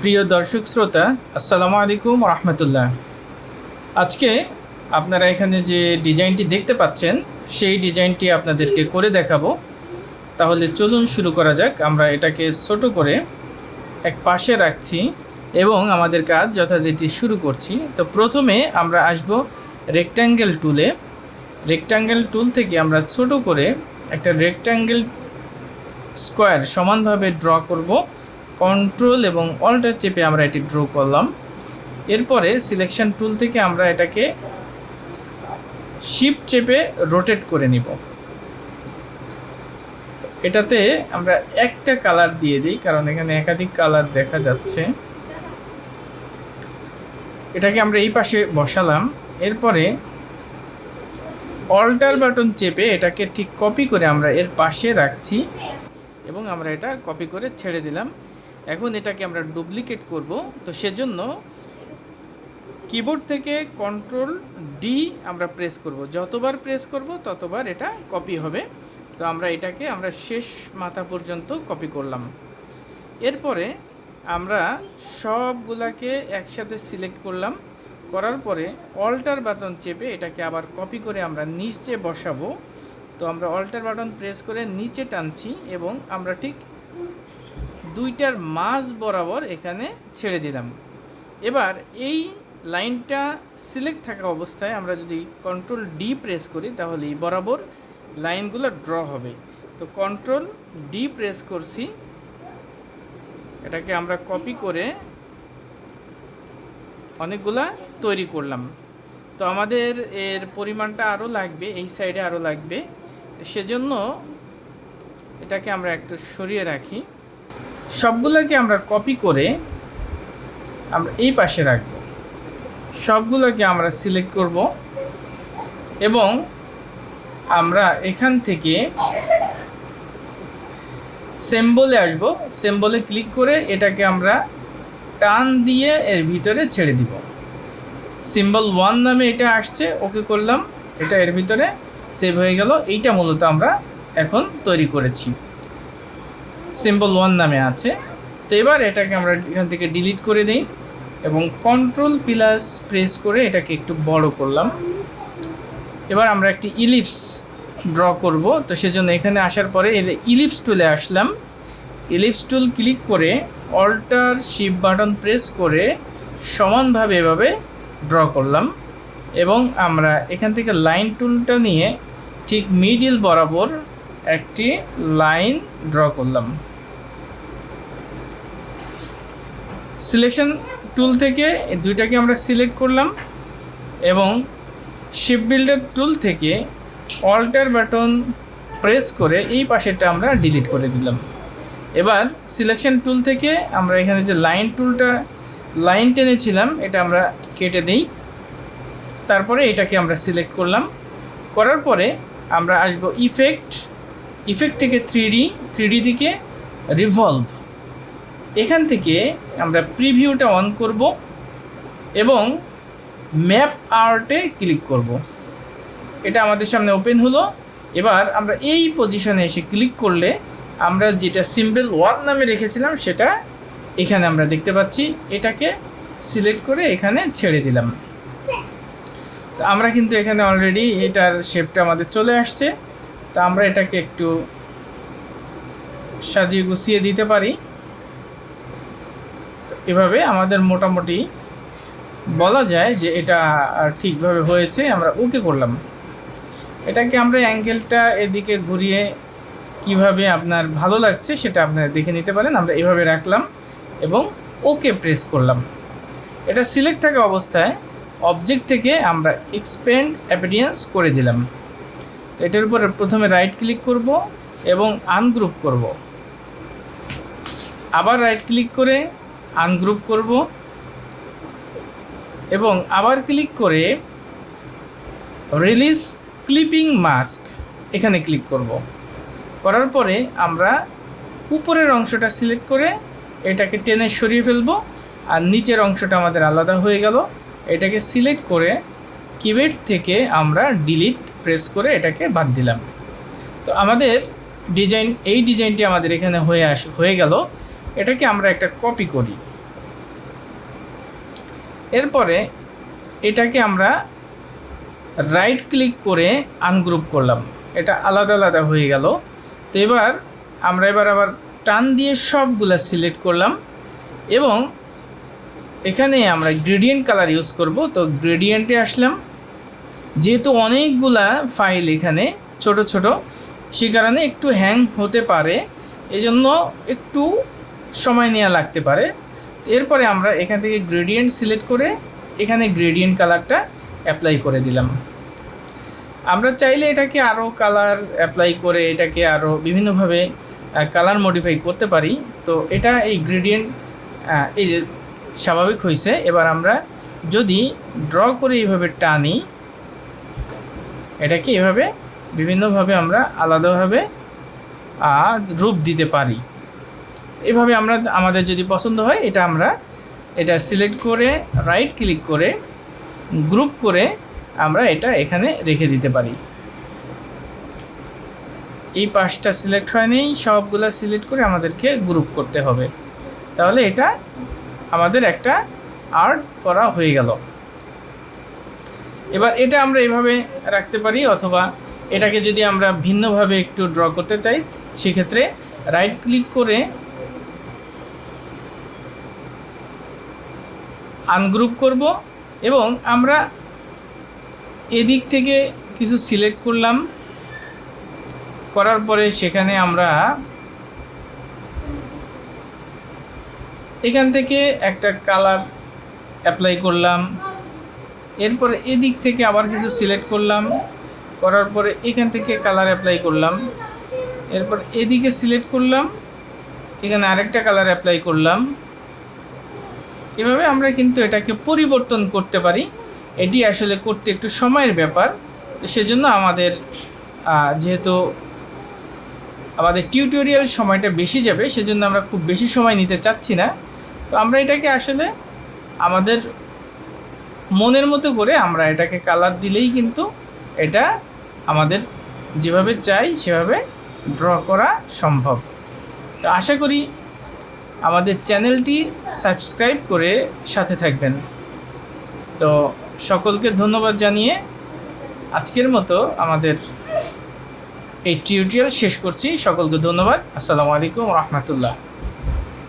প্রিয় দর্শক শ্রোতা, আসসালামু আলাইকুম রহমতুল্লাহ। আজকে আপনারা এখানে যে ডিজাইনটি দেখতে পাচ্ছেন সেই ডিজাইনটি আপনাদেরকে করে দেখাবো। তাহলে চলুন শুরু করা যাক। আমরা এটাকে ছোট করে এক পাশে রাখছি এবং আমাদের কাজ যথারীতি শুরু করছি। তো প্রথমে আমরা আসব রেক্ট্যাঙ্গেল টুলে। রেক্ট্যাঙ্গেল টুল থেকে আমরা ছোট করে একটা রেক্ট্যাঙ্গেল স্কোয়ার সমানভাবে ড্র করব। কন্ট্রোল এবং অল্টার চেপে আমরা এটি ড্র করলাম। এরপরে সিলেকশন টুল থেকে আমরা এটাকে শিফট চেপে রোটেট করে নিব। এটাতে আমরা একটা কালার দিয়ে দিই, কারণ এখানে একাধিক কালার দেখা যাচ্ছে। এটাকে আমরা এই পাশে বসালাম। এরপরে অল্টার বাটন চেপে এটাকে ঠিক কপি করে আমরা এর পাশে রাখছি এবং আমরা এটা কপি করে ছেড়ে দিলাম। এখন এটাকে আমরা ডুপ্লিকেট করব। তো সেজন্য কিবোর্ড থেকে কন্ট্রোল ডি আমরা প্রেস করব। যতবার প্রেস করব ততবার এটা কপি হবে। তো আমরা এটাকে শেষ মাথা পর্যন্ত কপি করলাম। এরপরে আমরা সবগুলাকে একসাথে সিলেক্ট করলাম। করার পরে অল্টার বাটন চেপে এটাকে আবার কপি করে আমরা নিচে বসাবো। তো আমরা অল্টার বাটন প্রেস করে নিচে টানছি এবং আমরা ঠিক দুইটার মাঝ বরাবর এখানে ছেড়ে দিলাম। এবার এই লাইনটা সিলেক্ট থাকা অবস্থায় আমরা যদি কন্ট্রোল ডি প্রেস করি তাহলে এই বরাবর লাইনগুলো ড্র হবে। তো কন্ট্রোল ডি প্রেস করছি, এটাকে আমরা কপি করে অনেকগুলা তৈরি করলাম। তো আমাদের এর পরিমাণটা আরও লাগবে, এই সাইডে আরও লাগবে। তো সেজন্য এটাকে আমরা একটু সরিয়ে রাখি। সবগুলোকে আমরা কপি করে আমরা এই পাশে রাখব। সবগুলোকে আমরা সিলেক্ট করব এবং আমরা এখান থেকে সিম্বলে আসব। সিম্বলে ক্লিক করে এটাকে আমরা টান দিয়ে এর ভিতরে ছেড়ে দিব। সিম্বল 1 নামে এটা আসছে, ওকে করলাম। এটা এর ভিতরে সেভ হয়ে গেল। এইটা মূলত আমরা এখন তৈরি করেছি, সিম্বল 1 নামে আছে। তো এবার এটাকে আমরা এখান থেকে ডিলিট করে দিই এবং কন্ট্রোল প্লাস প্রেস করে এটাকে একটু বড় করলাম। এবার আমরা একটি ইলিপস ড্র করব। তো সেজন্য এখানে আসার পরে ইলিপস টুলে আসলাম। ইলিপস টুল ক্লিক করে অল্টার শিফট বাটন প্রেস করে সমানভাবে এভাবে ড্র করলাম এবং আমরা এখান থেকে লাইন টুলটা নিয়ে ঠিক মিডিল বরাবর একটি লাইন ড্র করলাম। সিলেকশন টুল থেকে এই দুইটাকে আমরা সিলেক্ট করলাম এবং শিফট বিল্ডার টুল থেকে অল্টার বাটন প্রেস করে এই পাশেরটা আমরা ডিলিট করে দিলাম। এবার সিলেকশন টুল থেকে আমরা এখানে যে লাইন টেনেছিলাম এটা আমরা কেটে দিই। তারপরে এটাকে আমরা সিলেক্ট করলাম। করার পরে আমরা আসব ইফেক্ট থেকে 3D থেকে রিভলভ। এখান থেকে আমরা প্রিভিউটা অন করব এবং ম্যাপ আর্টে ক্লিক করব। এটা আমাদের সামনে ওপেন হলো। এবার আমরা এই পজিশনে এসে ক্লিক করলে আমরা যেটা সিম্বল 1 নামে রেখেছিলাম সেটা এখানে আমরা দেখতে পাচ্ছি। এটাকে সিলেক্ট করে এখানে ছেড়ে দিলাম। তো আমরা কিন্তু এখানে অলরেডি এটার শেপটা আমাদের চলে আসছে। তো আমরা এটাকে একটু সাজিয়ে গুছিয়ে দিতে পারি। এভাবে আমাদের মোটামুটি বলা যায় যে এটা ঠিকভাবে হয়েছে। আমরা ওকে করলাম। এটাকে আমরা অ্যাঙ্গেলটা এদিকে ঘুরিয়ে কিভাবে আপনার ভালো লাগছে সেটা আপনারা দেখে নিতে পারেন। আমরা এভাবে রাখলাম এবং ওকে প্রেস করলাম। এটা সিলেক্ট থাকা অবস্থায় অবজেক্ট থেকে আমরা এক্সপ্যান্ড অ্যাপিয়ারেন্স করে দিলাম। তো এটার উপরে প্রথমে রাইট ক্লিক করব এবং আনগ্রুপ করব। আবার রাইট ক্লিক করে আনগ্রুপ করব এবং আবার ক্লিক করে রিলিজ ক্লিপিং মাস্ক এখানে ক্লিক করব। করার পরে আমরা উপরের অংশটা সিলেক্ট করে এটাকে টেনে সরিয়ে ফেলব আর নিচের অংশটা আমাদের আলাদা হয়ে গেল। এটাকে সিলেক্ট করে কিবোর্ড থেকে আমরা ডিলিট প্রেস করে এটাকে বাদ দিলাম। তো আমাদের ডিজাইনটি আমাদের এখানে হয়ে গেল। এটাকে আমরা একটা কপি করি। এরপরে এটাকে আমরা রাইট ক্লিক করে আনগ্রুপ করলাম, এটা আলাদা আলাদা হয়ে গেল। তো এবার আমরা আবার টান দিয়ে সবগুলা সিলেক্ট করলাম এবং এখানে আমরা গ্রেডিয়েন্ট কালার ইউজ করব। তো গ্রেডিয়েন্টে আসলাম, যেহেতু অনেকগুলা ফাইল এখানে ছোট ছোট, সেই কারণে একটু হ্যাং হতে পারে, এজন্য একটু সময় নেওয়া লাগতে পারে। এরপরে আমরা এখান থেকে গ্রেডিয়েন্ট সিলেক্ট করে এখানে গ্রেডিয়েন্ট কালারটা অ্যাপ্লাই করে দিলাম। আমরা চাইলে এটাকে আরও কালার অ্যাপ্লাই করে এটাকে আরও বিভিন্নভাবে কালার মডিফাই করতে পারি। তো এটা এই গ্রেডিয়েন্ট এই যে স্বাভাবিক হয়েছে। এবার আমরা যদি ড্র করে এইভাবে টানি, এটাকে এভাবে বিভিন্নভাবে আমরা আলাদাভাবে রূপ দিতে পারি। এভাবে আমরা আমাদের যদি পছন্দ হয় এটা সিলেক্ট করে রাইট ক্লিক করে গ্রুপ করে আমরা এটা এখানে রেখে দিতে পারি। এই পাঁচটা সিলেক্ট হয়নি, সবগুলো সিলেক্ট করে আমাদেরকে গ্রুপ করতে হবে, তাহলে এটা আমাদের একটা আর্ট করা হয়ে গেল। এবার এটা আমরা এইভাবে রাখতে পারি, অথবা এটাকে যদি আমরা ভিন্নভাবে একটু ড্র করতে চাই সেক্ষেত্রে রাইট ক্লিক করে আনগ্রুপ করব এবং আমরা এদিক থেকে কিছু সিলেক্ট করলাম, করার পরে সেখানে আমরা এখান থেকে একটা কালার অ্যাপ্লাই করলাম। এরপরে এদিক থেকে আবার কিছু সিলেক্ট করলাম, করার পরে এখান থেকে কালার অ্যাপ্লাই করলাম। এরপর এদিকে সিলেক্ট করলাম, এখানে আরেকটা কালার অ্যাপ্লাই করলাম। এভাবে আমরা কিন্তু এটাকে পরিবর্তন করতে পারি। এটি আসলে করতে একটু সময়ের ব্যাপার, তো সেজন্য আমাদের যেহেতু আমাদের টিউটোরিয়াল সময়টা বেশি যাবে, সেজন্য আমরা খুব বেশি সময় নিতে চাচ্ছি না। তো আমরা এটাকে আসলে আমাদের মনের মতো করে আমরা এটাকে কালার দিলেই কিন্তু এটা আমাদের যেভাবে চাই সেভাবে ড্র করা সম্ভব। তো আশা করি আমাদের চ্যানেলটি সাবস্ক্রাইব করে সাথে থাকবেন। তো সকলকে ধন্যবাদ জানিয়ে আজকের মতো আমাদের এই টিউটোরিয়াল শেষ করছি। সকলকে ধন্যবাদ। আসসালামু আলাইকুম রহমতুল্লাহ।